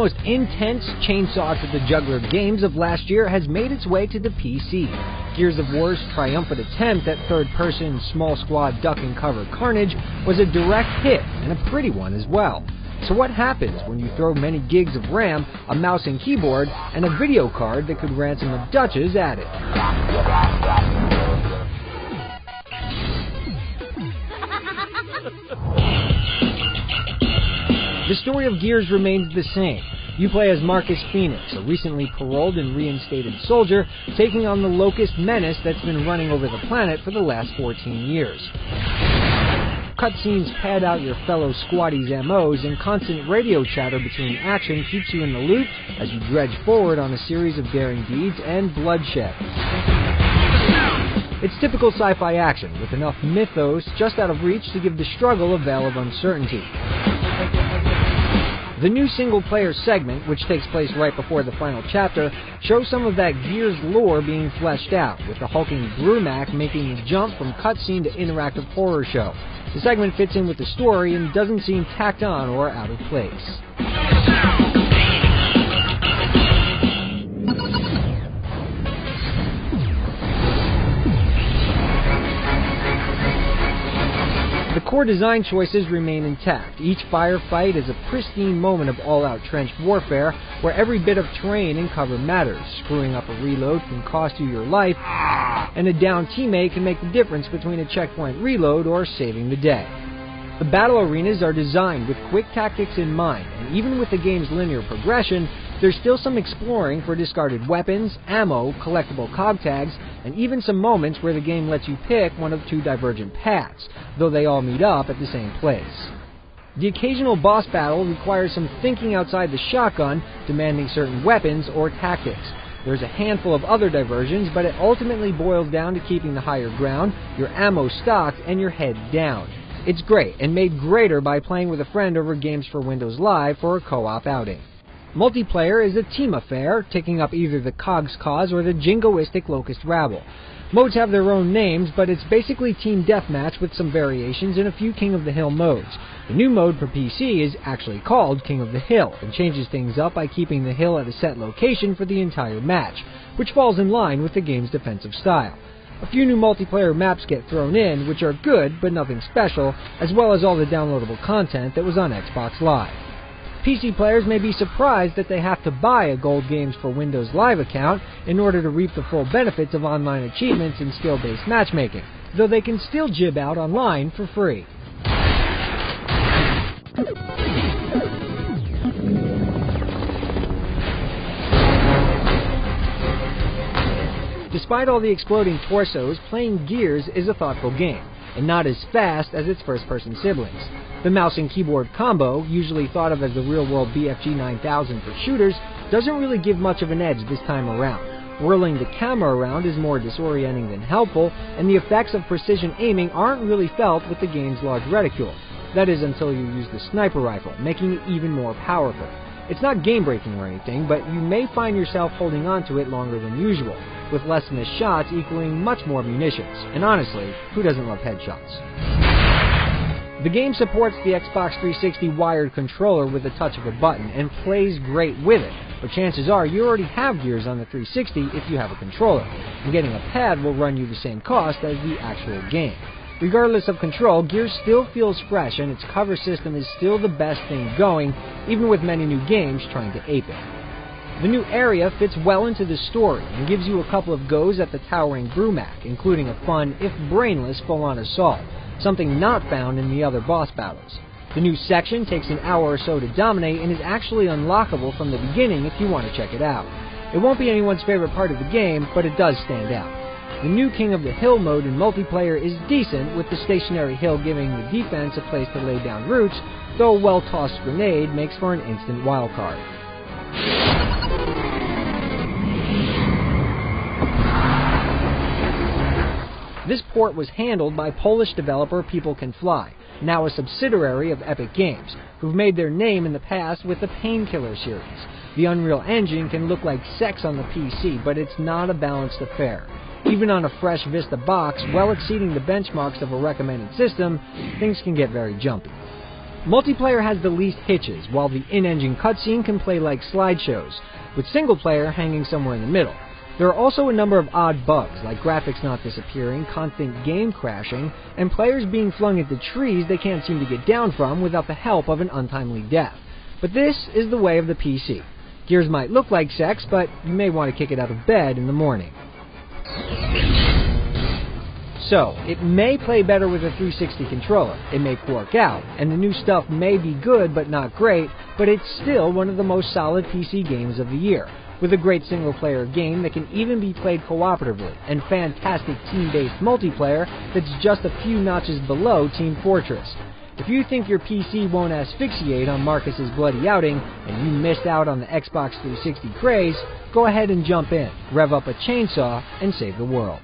of the most intense chainsaw to the juggler games of last year has made its way to the PC. Gears of War's triumphant attempt at third-person, small squad duck and cover carnage was a direct hit, and a pretty one as well. So what happens when you throw many gigs of RAM, a mouse and keyboard, and a video card that could ransom the Dutches at it? The story of Gears remains the same. You play as Marcus Phoenix, a recently paroled and reinstated soldier, taking on the locust menace that's been running over the planet for the last 14 years. Cutscenes pad out your fellow squaddies' MOs, and constant radio chatter between action keeps you in the loop as you dredge forward on a series of daring deeds and bloodshed. It's typical sci-fi action, with enough mythos just out of reach to give the struggle a veil of uncertainty. The new single-player segment, which takes place right before the final chapter, shows some of that Gears lore being fleshed out, with the hulking Brumac making the jump from cutscene to interactive horror show. The segment fits in with the story and doesn't seem tacked on or out of place. The core design choices remain intact. Each firefight is a pristine moment of all-out trench warfare, where every bit of terrain and cover matters. Screwing up a reload can cost you your life, and a down teammate can make the difference between a checkpoint reload or saving the day. The battle arenas are designed with quick tactics in mind, and even with the game's linear progression, there's still some exploring for discarded weapons, ammo, collectible cog tags, and even some moments where the game lets you pick one of two divergent paths, though they all meet up at the same place. The occasional boss battle requires some thinking outside the shotgun, demanding certain weapons or tactics. There's a handful of other diversions, but it ultimately boils down to keeping the higher ground, your ammo stocked, and your head down. It's great, and made greater by playing with a friend over Games for Windows Live for a co-op outing. Multiplayer is a team affair, taking up either the Cogs Cause or the jingoistic Locust Rabble. Modes have their own names, but it's basically team deathmatch with some variations and a few King of the Hill modes. The new mode for PC is actually called King of the Hill, and changes things up by keeping the hill at a set location for the entire match, which falls in line with the game's defensive style. A few new multiplayer maps get thrown in, which are good, but nothing special, as well as all the downloadable content that was on Xbox Live. PC players may be surprised that they have to buy a Gold Games for Windows Live account in order to reap the full benefits of online achievements and skill-based matchmaking, though they can still jib out online for free. Despite all the exploding torsos, playing Gears is a thoughtful game, and not as fast as its first-person siblings. The mouse and keyboard combo, usually thought of as the real-world BFG 9000 for shooters, doesn't really give much of an edge this time around. Whirling the camera around is more disorienting than helpful, and the effects of precision aiming aren't really felt with the game's large reticule. That is until you use the sniper rifle, making it even more powerful. It's not game-breaking or anything, but you may find yourself holding onto it longer than usual, with less missed shots equaling much more munitions. And honestly, who doesn't love headshots? The game supports the Xbox 360 wired controller with the touch of a button, and plays great with it, but chances are you already have Gears on the 360 if you have a controller, and getting a pad will run you the same cost as the actual game. Regardless of control, Gears still feels fresh, and its cover system is still the best thing going, even with many new games trying to ape it. The new area fits well into the story, and gives you a couple of goes at the towering Brumac, including a fun, if brainless, full-on assault, something not found in the other boss battles. The new section takes an hour or so to dominate, and is actually unlockable from the beginning if you want to check it out. It won't be anyone's favorite part of the game, but it does stand out. The new King of the Hill mode in multiplayer is decent, with the stationary hill giving the defense a place to lay down roots, though a well-tossed grenade makes for an instant wildcard. This port was handled by Polish developer People Can Fly, now a subsidiary of Epic Games, who've made their name in the past with the Painkiller series. The Unreal Engine can look like sex on the PC, but it's not a balanced affair. Even on a fresh Vista box, well exceeding the benchmarks of a recommended system, things can get very jumpy. Multiplayer has the least hitches, while the in-engine cutscene can play like slideshows, with single player hanging somewhere in the middle. There are also a number of odd bugs, like graphics not disappearing, constant game crashing, and players being flung into trees they can't seem to get down from without the help of an untimely death. But this is the way of the PC. Gears might look like sex, but you may want to kick it out of bed in the morning. So, it may play better with a 360 controller, it may fork out, and the new stuff may be good but not great, but it's still one of the most solid PC games of the year, with a great single-player game that can even be played cooperatively, and fantastic team-based multiplayer that's just a few notches below Team Fortress. If you think your PC won't asphyxiate on Marcus's bloody outing, and you missed out on the Xbox 360 craze, go ahead and jump in, rev up a chainsaw, and save the world.